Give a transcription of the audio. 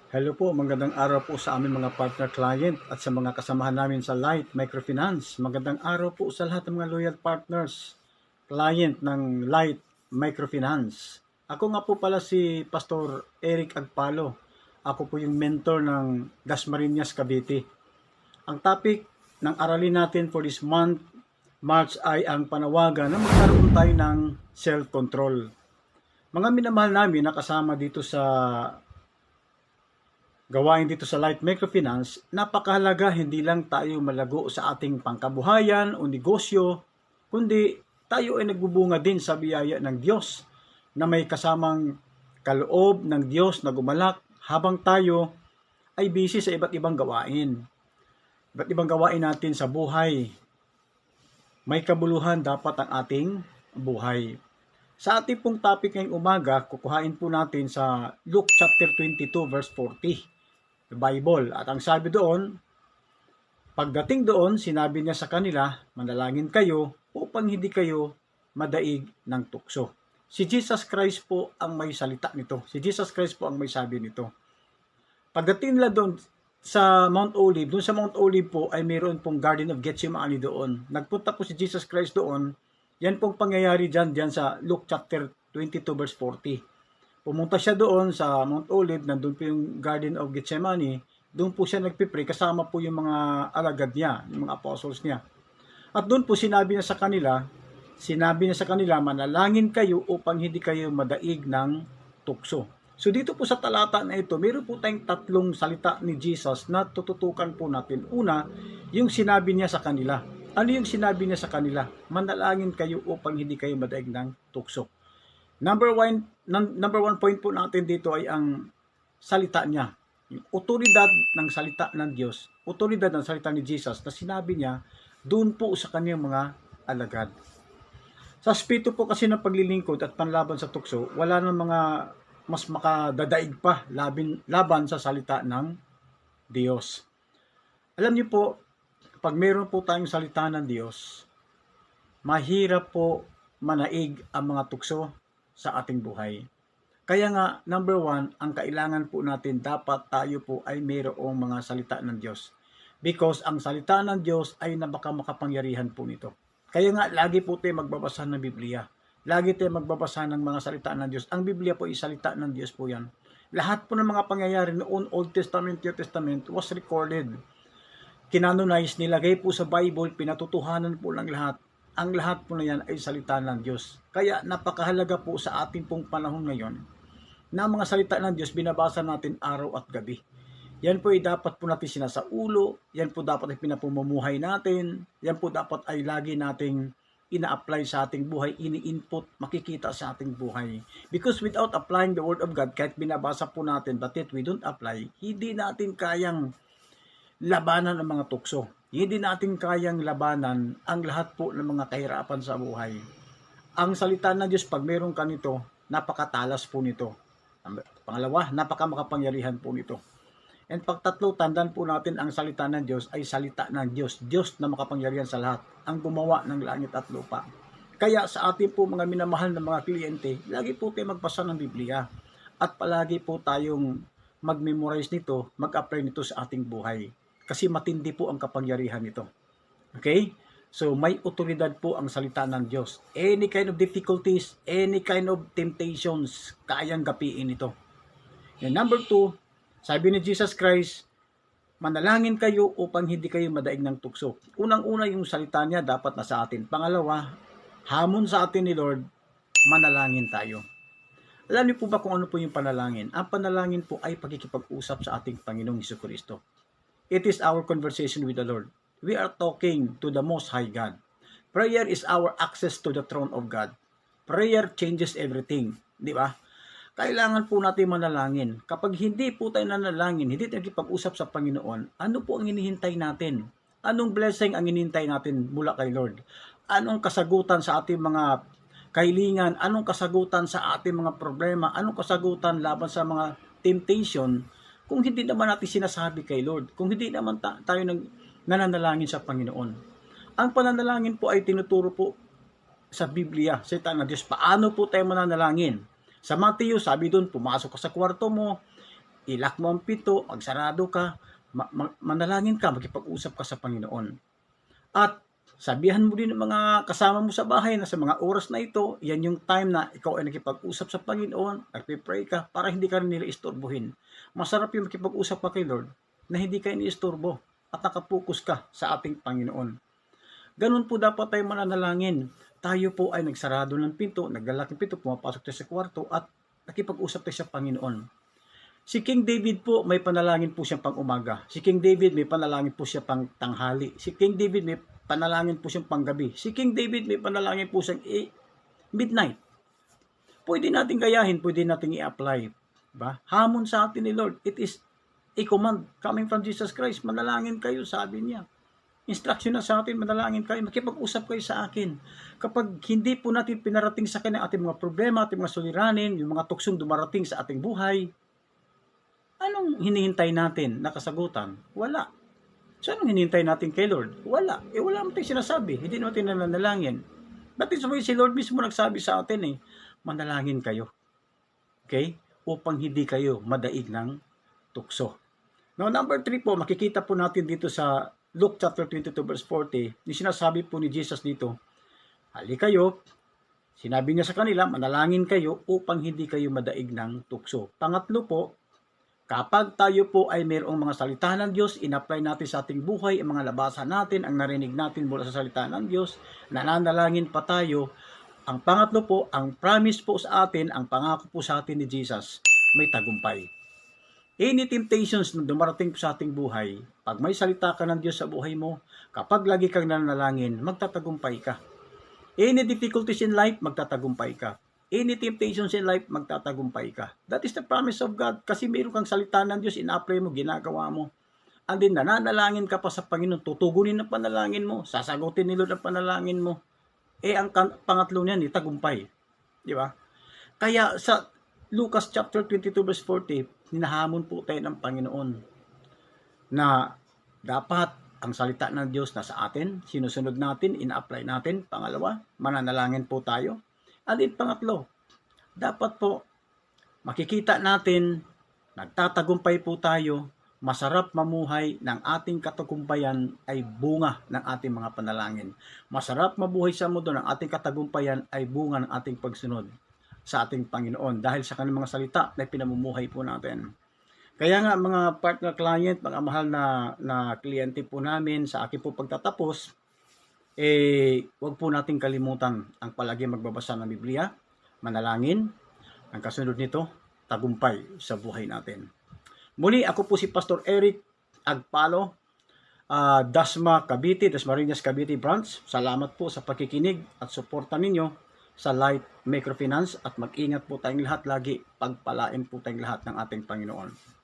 Hello po, magandang araw po sa aming mga partner client at sa mga kasamahan namin sa Light Microfinance. Magandang araw po sa lahat ng mga loyal partners, client ng Light Microfinance. Ako nga po pala si Pastor Eric Agpalo. Ako po yung mentor ng Dasmariñas, Cavite. Ang topic ng aralin natin for this month, March, ay ang panawagan na magkaroon tayo ng self-control. Mga minamahal namin na kasama dito sa gawain dito sa Light Microfinance, napakahalaga hindi lang tayo malago sa ating pangkabuhayan o negosyo, kundi tayo ay nagbubunga din sa biyaya ng Diyos na may kasamang kaloob ng Diyos na gumalak habang tayo ay busy sa iba't ibang gawain. Iba't ibang gawain natin sa buhay. May kabuluhan dapat ang ating buhay. Sa ating pong topic ngayong umaga, kukuhain po natin sa Luke chapter 22 verse 40. Bible. At ang sabi doon, pagdating doon, sinabi niya sa kanila, manalangin kayo upang hindi kayo madaig ng tukso. Si Jesus Christ po ang may salita nito. Si Jesus Christ po ang may sabi nito. Pagdating nila doon sa Mount Olive, doon sa Mount Olive po ay mayroon pong Garden of Gethsemane doon. Nagpunta po si Jesus Christ doon. Yan pong pangyayari dyan sa Luke chapter 22 verse 40. Pumunta siya doon sa Mount Olive, nandun po yung Garden of Gethsemane, doon po siya nagpipray, kasama po yung mga alagad niya, yung mga apostles niya. At doon po sinabi niya sa kanila, manalangin kayo upang hindi kayo madaig ng tukso. So dito po sa talata na ito, meron po tayong tatlong salita ni Jesus na tututukan po natin. Una, yung sinabi niya sa kanila. Ano yung sinabi niya sa kanila? Manalangin kayo upang hindi kayo madaig ng tukso. Number one point po natin dito ay ang salita niya. Yung otoridad ng salita ng Diyos, otoridad ng salita ni Jesus na sinabi niya doon po sa kanyang mga alagad. Sa spirito po kasi ng paglilingkod at panlaban sa tukso, wala nang mga mas makadadaig pa laban sa salita ng Diyos. Alam niyo po, pag meron po tayong salita ng Diyos, mahirap po manaig ang mga tukso sa ating buhay. Kaya nga, number one, ang kailangan po natin, dapat tayo po ay mayroong mga salita ng Diyos. Because ang salita ng Diyos ay makapangyarihan po nito. Kaya nga, lagi po tayo magbabasa ng Biblia. Lagi tayo magbabasa ng mga salita ng Diyos. Ang Biblia po ay salita ng Diyos po yan. Lahat po ng mga pangyayari noon, Old Testament, New Testament, was recorded. Kinanonize, nilagay po sa Bible, pinatutuhanan po ng lahat. Ang lahat po na yan ay salita ng Diyos. Kaya napakahalaga po sa ating pong panahon ngayon na mga salita ng Diyos binabasa natin araw at gabi. Yan po ay dapat po natin sinasaulo, yan po dapat ay pinapumumuhay natin, yan po dapat ay lagi nating ina-apply sa ating buhay, ini-input, makikita sa ating buhay. Because without applying the Word of God, kahit binabasa po natin, but yet we don't apply, hindi natin kayang labanan ang mga tukso. Hindi natin kayang labanan ang lahat po ng mga kahirapan sa buhay. Ang salita ng Diyos, pag meron ka nito, napakatalas po nito. Pangalawa, napakamakapangyarihan po nito. And pagtatlo, tandaan po natin ang salita ng Diyos ay salita ng Diyos. Diyos na makapangyarihan sa lahat, ang gumawa ng langit at lupa. Kaya sa ating po mga minamahal na mga kliyente, lagi po tayo magbasa ng Biblia. At palagi po tayong mag-memorize nito, mag-apply nito sa ating buhay. Kasi matindi po ang kapangyarihan nito. Okay? So, may otoridad po ang salita ng Diyos. Any kind of difficulties, any kind of temptations, kayang gapiin ito. And number 2, sabi ni Jesus Christ, manalangin kayo upang hindi kayo madaig ng tukso. Unang-una yung salita niya dapat na sa atin. Pangalawa, hamon sa atin ni Lord, manalangin tayo. Alam niyo po ba kung ano po yung panalangin? Ang panalangin po ay pagkikipag-usap sa ating Panginoong Jesucristo. It is our conversation with the Lord. We are talking to the Most High God. Prayer is our access to the throne of God. Prayer changes everything. Di ba? Kailangan po natin manalangin. Kapag hindi po tayo nanalangin, hindi tayo nakipag-usap sa Panginoon, ano po ang hinihintay natin? Anong blessing ang hinihintay natin mula kay Lord? Anong kasagutan sa ating mga kahilingan? Anong kasagutan sa ating mga problema? Anong kasagutan laban sa mga temptation? Kung hindi naman natin sinasabi kay Lord, kung hindi naman tayo nananalangin sa Panginoon. Ang pananalangin po ay tinuturo po sa Biblia, sa salita ng Diyos. Paano po tayo mananalangin? Sa Matthew, sabi doon, pumasok ka sa kwarto mo, ilak mo ang pinto, magsarado ka, manalangin ka, makipag-usap ka sa Panginoon. At sabihan mo din ng mga kasama mo sa bahay na sa mga oras na ito, yan yung time na ikaw ay nakipag-usap sa Panginoon, nagpipray ka, para hindi ka rin nila istorbohin. Masarap yung makipag-usap ka kay Lord na hindi ka iniistorbo at nakapokus ka sa ating Panginoon. Ganun po dapat tayo mananalangin. Tayo po ay nagsarado ng pinto, naglalak ng pinto, pumapasok tayo sa kwarto at nakipag-usap tayo sa Panginoon. Si King David po, may panalangin po siya pang umaga. Si King David, may panalangin po siya pang tanghali. Si King David, may panalangin po siyang panggabi. Si King David, may panalangin po siyang midnight. Pwede natin gayahin, pwede natin i-apply. Ba? Hamon sa atin ni Lord. It is a command coming from Jesus Christ. Manalangin kayo, sabi niya. Instruction na sa atin, manalangin kayo, makipag-usap kayo sa akin. Kapag hindi po natin pinarating sa akin ang ating mga problema, ating mga suliranin, yung mga tuksong dumarating sa ating buhay, anong hinihintay natin na kasagutan? Wala. So, anong hinihintay natin kay Lord? Wala. Wala naman tayong sinasabi. Hindi natin nanalangin. That is why si Lord mismo nagsabi sa atin manalangin kayo. Okay? Upang hindi kayo madaig ng tukso. Now, number 3 po, makikita po natin dito sa Luke chapter 22 verse 40, yung sinasabi po ni Jesus dito, hali kayo, sinabi niya sa kanila, manalangin kayo upang hindi kayo madaig ng tukso. Pangatlo po, kapag tayo po ay mayroong mga salita ng Diyos, in-apply natin sa ating buhay, ang mga labasan natin, ang narinig natin mula sa salita ng Diyos, nananalangin pa tayo. Ang pangatlo po, ang promise po sa atin, ang pangako po sa atin ni Jesus, may tagumpay. Any temptations na dumarating sa ating buhay, pag may salita ka ng Diyos sa buhay mo, kapag lagi kang nanalangin, magtatagumpay ka. Any difficulties in life, magtatagumpay ka. Any temptations in life, magtatagumpay ka. That is the promise of God. Kasi mayroon kang salita ng Diyos, in-apply mo, ginagawa mo. And then, nananalangin ka pa sa Panginoon, tutugunin ang panalangin mo, sasagutin ni Lord ang panalangin mo. Ang pangatlo niyan, tagumpay. Di ba? Kaya sa Lucas chapter 22 verse 40, hinahamon po tayo ng Panginoon na dapat ang salita ng Diyos na sa atin, sinusunod natin, ina-apply natin. Pangalawa, mananalangin po tayo. At pangatlo, dapat po makikita natin, nagtatagumpay po tayo, masarap mamuhay ng ating katagumpayan ay bunga ng ating mga panalangin. Masarap mabuhay sa mundo ng ating katagumpayan ay bunga ng ating pagsunod sa ating Panginoon dahil sa kanyang mga salita na pinamumuhay po natin. Kaya nga mga partner client, mga mahal na kliyente po namin sa akin po pagtatapos, huwag po natin kalimutan ang palagi magbabasa ng Biblia, manalangin, ang kasunod nito, tagumpay sa buhay natin. Muli, ako po si Pastor Eric Agpalo, Dasma Cavite, Dasmariñas Cavite Branch. Salamat po sa pakikinig at suporta ninyo sa Light Microfinance at mag-ingat po tayong lahat lagi, pagpalain po tayong lahat ng ating Panginoon.